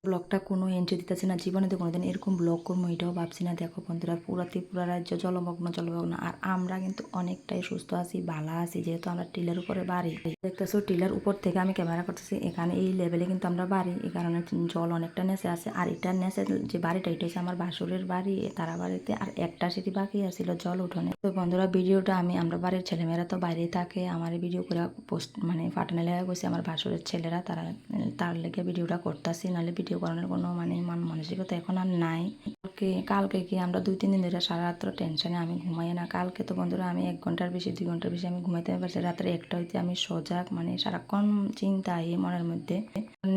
ব্লগটা কোনো এন্ট্রি দিতেছি না, জীবনে তো কোনোদিন এরকম ব্লগ করবো এটাও ভাবছি না। দেখো বন্ধুরা, পুরা ত্রিপুরা রাজ্য জলমগ্ন। আর আমরা কিন্তু অনেকটাই সুস্থ আছি, ভালো আছি, যেহেতু আমরা টিলার উপরে বাড়ি। দেখতেছো টিলার উপর থেকে আমি ক্যামেরা করতেছি, এখানে এই লেভেলে কিন্তু আমরা বাড়ি, এই কারণে জল অনেকটা নেচে আছে। আর এটার নেচে যে বাড়িটা, এটা হচ্ছে আমার বাসুরের বাড়ি, তারা বাড়িতে আর একটা সিটি বাকি আছিল জল উঠোনে। তো বন্ধুরা, ভিডিওটা আমরা বাড়ির ছেলেমেয়েরা তো বাইরেই থাকে, আমার ভিডিও করে পোস্ট পাঠানো লেগে গেছে আমার বাসুরের ছেলেরা, তার লেগে ভিডিওটা করতেছি, নাহলে ভিডিও করানোর কোনো মানসিকতা এখন আর নাই। কালকে কি আমরা 2-3 দিন ধরে সারা রাত্র টেনশনে আমি ঘুমাই না। কালকে তো বন্ধুরা আমি 1 ঘন্টার বেশি 2 ঘন্টার বেশি আমি ঘুমাইতে পারছি। রাত্রে 1টা হইতে আমি সজাগ, সারাক্ষণ চিন্তা এই মনের মধ্যে।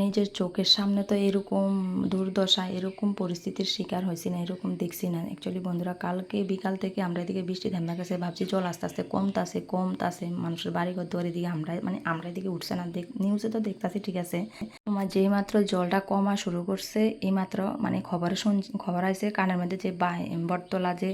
নিজের চোখের সামনে তো এরকম দুর্দশা, এরকম পরিস্থিতির শিকার হয়েছি না, এরকম দেখছি না। অ্যাকচুয়ালি বন্ধুরা, কালকে বিকাল থেকে আমরা এদিকে বৃষ্টি থেমে গেছে, ভাবছি জল আস্তে আস্তে কমতাছে মানুষের বাড়িঘর দুয়ার এদিকে আমরা এদিকে উঠছে না। নিউজে তো দেখতাছি ঠিক আছে, তোমার যেই মাত্র জলটা কমা শুরু করছে, এই মাত্র খবর আইছে কানের মধ্যে যে বটতলা যে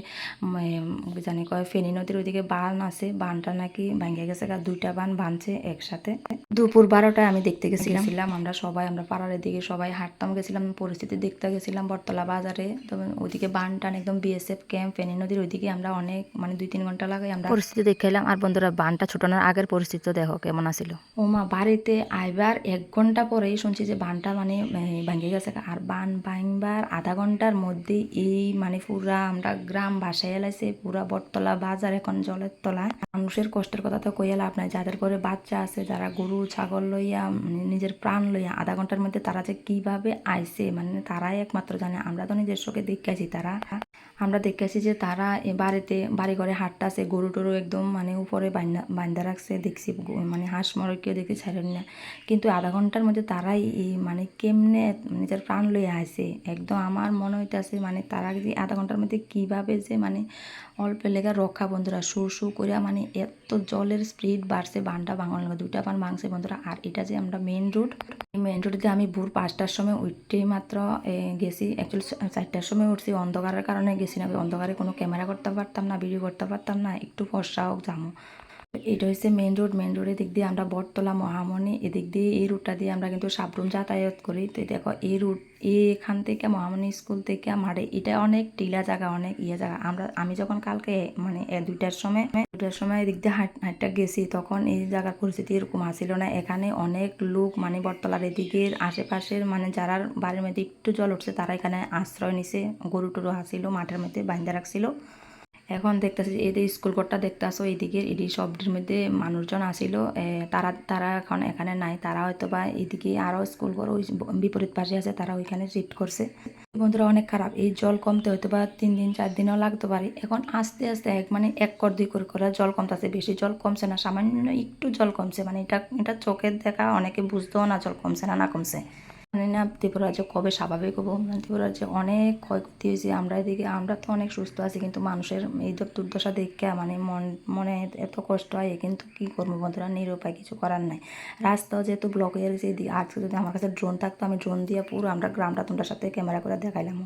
জানি কয় ফেনী নদীর ওইদিকে বান আছে, বানটা নাকি ভাঙ্গে গেছে, 2টা বান ভাঙছে একসাথে। দুপুর 12টায় আমি দেখতে গেছিলাম, আমরা পাড়ার দিকে সবাই হাঁটতাম গেছিলাম, পরিস্থিতি দেখতে গেছিলাম বটতলা বাজারে। তবে ওইদিকে বান টান একদম বিএসএফ ক্যাম্প ফেনী নদীর ওইদিকে আমরা অনেক 2-3 ঘন্টা লাগাই আমরা পরিস্থিতি দেখে এলাম। আর বন্ধুরা, বানটা ছুটানোর আগের পরিস্থিতি দেখো কেমন আছিল। ওমা, বাড়িতে আইবার 1 ঘন্টা পরেই শুনছি যে বানটা ভাঙ্গে গেছে। আর বান ভাঙবার আধা ঘন্টার মধ্যে এই পুরা আমরা গ্রাম ভাসাই এলাইছে, পুরা বটতলা বাজার এখন জলের তলায়। মানুষের কষ্টের কথা তো কইয়া লাভ নাই, যাদের ঘরে বাচ্চা আছে, যারা গরু ছাগল লইয়া নিজের প্রাণ লইয়া আধা ঘন্টার মধ্যে তারা যে কিভাবে আইছে, তারাই একমাত্র জানে। আমরা তো নিজের চোখে দেখেছি, আমরা দেখেছি যে তারা বাড়ি ঘরে হাঁটতেছে, গরু টরু একদম উপরে বান্ধা রাখছে, দেখছি হাঁস মরকেও দেখি ছাড়েন না। কিন্তু আধা ঘন্টার মধ্যে তারাই এই কেমনে নিজের প্রাণ লইয়া আইছে, একদম আমার মনে হইতেছে তারা যে আধা ঘন্টার মধ্যে কিভাবে যে অল্প লেগা রক্ষা। বন্ধুরা, সু করিয়া এত জলের স্পিড বাড়ছে, বানটা ভাঙানোর 2টা বান ভাঙছে বন্ধুরা। আর এটা যে আমরা মেন রোডে আমি ভোর 5টার সময় উঠতেই মাত্র গেছি। অ্যাকচুয়ালি 4টার সময় উঠছি, অন্ধকারের কারণে গেছি না, অন্ধকারে কোনো ক্যামেরা করতে পারতাম না, ভিডিও করতে পারতাম না, একটু ফর্সা হোক যামো। এটা হচ্ছে মেন রোডের দিক দিয়ে আমরা বটতলা মহামণি, এদিক দিয়ে এই রুটটা দিয়ে আমরা কিন্তু সাবরুম যাতায়াত করি। তো দেখো এই রুট, এখান থেকে মহামণি স্কুল থেকে মাঠে, এটা অনেক টিলা জায়গা, অনেক জায়গা। আমি যখন কালকে 2টার সময় এদিক দিয়ে হাঁটটা গেছি, তখন এই জায়গার পরিস্থিতি এরকম আসছিল না। এখানে অনেক লোক বটতলার এদিকের আশেপাশের যারা বাড়ির মধ্যে একটু জল উঠছে, তারা এখানে আশ্রয় নিছে, গরু টরু আসছিল মাঠের মধ্যে বাঁধা রাখছিল। এখন দেখতেছি যে এই স্কুল ঘরটা দেখতে আসো, এইদিকে এটি সবটির মধ্যে মানুষজন আসিল, তারা এখন এখানে নাই, তারা হয়তো বা এদিকে আরও স্কুল ঘর ওই বিপরীত পাশে আছে, তারা ওইখানে শিফট করছে। বন্ধুরা, অনেক খারাপ, এই জল কমতে হয়তো বা 3 দিন 4 দিনও লাগতে পারে। এখন আস্তে আস্তে 1 কর 2 কর করে জল কমতেছে, বেশি জল কমছে না, সামান্য একটু জল কমছে। এটা চোখের দেখা, অনেকে বুঝতেও না জল কমছে না কমছে। না ত্রিপুরা রাজ্য কবে স্বাভাবিক হবো। ত্রিপুরা রাজ্যে অনেক ক্ষয়ক্ষতি হয়েছে, আমরা তো অনেক সুস্থ আছি, কিন্তু মানুষের এই দুর্দশা দেখে মনে এত কষ্ট হয়। কিন্তু কি করবো বন্ধুরা, নিরুপায়, কিছু করার নাই। রাস্তাও যেহেতু ব্লক হয়ে গেছে, আজকে যদি আমার কাছে ড্রোন থাকতো, আমি ড্রোন দিয়ে পুরো আমরা গ্রামটা তোমরা সাথে ক্যামেরা করে দেখাইলাম।